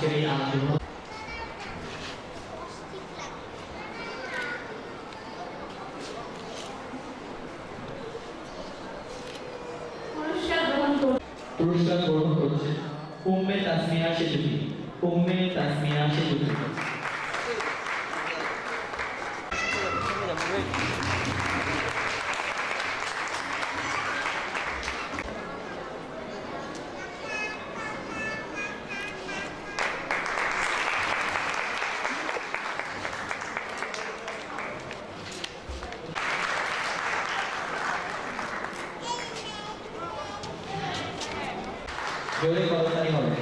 আজকের এই আনন্দ পুরস্কার গ্রহণ করছে উম্মে তাসমিয়া সেতুকি। উম্মে তাসমিয়া সেতুকি। জোরে করতালি হবে।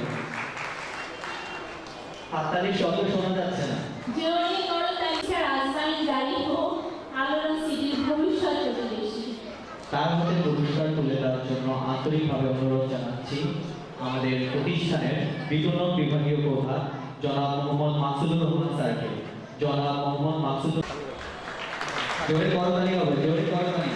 হাততালির শব্দ শোনা যাচ্ছে না। জোরে করতালি। রাজধানী জারি হোক আলোড়ন সিটির ভবিষ্যৎ প্রতিবেশী। তার মধ্যে পুরস্কার তুলে দেওয়ার জন্য আন্তরিকভাবে অনুরোধ জানাচ্ছি আমাদের প্রতিষ্ঠানের বিতরণ বিভাগীয় প্রধান জনাব মোহাম্মদ মাকসুদুর রহমান স্যারকে। জনাব মোহাম্মদ মাকসুদুর। জোরে করতালি হবে। জোরে করতালি।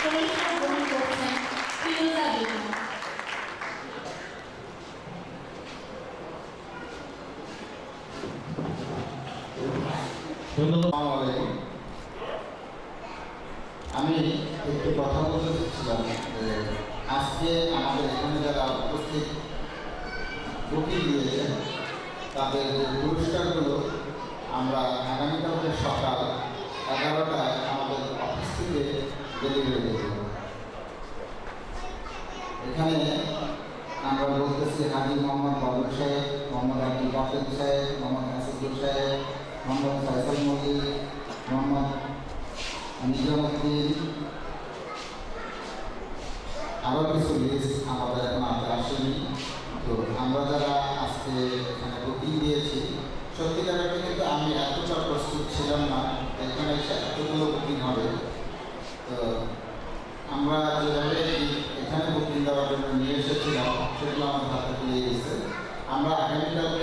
পুরস্কার গ্রহণ করছেন ফিরোজা বেগম। আমি একটু কথা বলতে চাচ্ছিলাম যে আজকে আমাদের এখানে যারা উপস্থিত বুকিং দিয়েছেন তাদের পুরস্কারগুলো আমরা আগামীকালকে সকাল 11টায় আমাদের অফিস থেকে ডেলিভারি দেব। এখানে আমরা বলতেছি হাজি মোহাম্মদ বাবুল সাহেব, মোহাম্মদ আব্দুল বাফেদ সাহেব, মোহাম্মদ হাসিবুল সাহেব, মোহাম্মদ ফয়সাল মল্লিক, মোহাম্মদ নিজামুদ্দিন, আরও কিছু লিস্ট আমাদের এখন হাতে আসেনি। তো আমরা যারা আজকে এখানে বুকিং দিয়েছি সত্যিকার কিন্তু আমি এতটা প্রস্তুত ছিলাম না এখানে এতগুলো বুকিং হবে। তো আমরা যেভাবে এখানে বুকিং দেওয়ার জন্য নিয়ে এসেছিলাম সেগুলো আমার হাতে দিয়ে গেছে। আমরা আগামীকালকে